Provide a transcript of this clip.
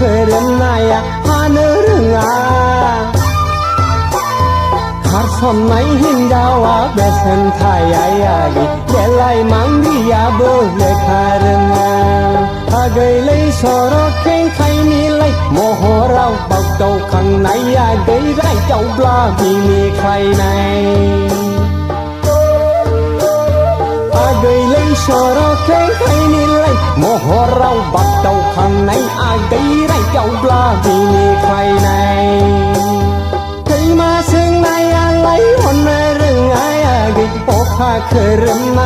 Kerenaya hanerenga Karsonai hindawa besen thayayagi Delai mangdiya boleh karena Agai sorok keng khai nilai Mohorau bak tau khang nai agai rai tau bla bini khai nai Agai sorok keng khai nilai Mohorau bak tau khang nai agai rai tau bla bini khai nai Kai ma seng nai alai hon na reng ai agai Pokha kerem nai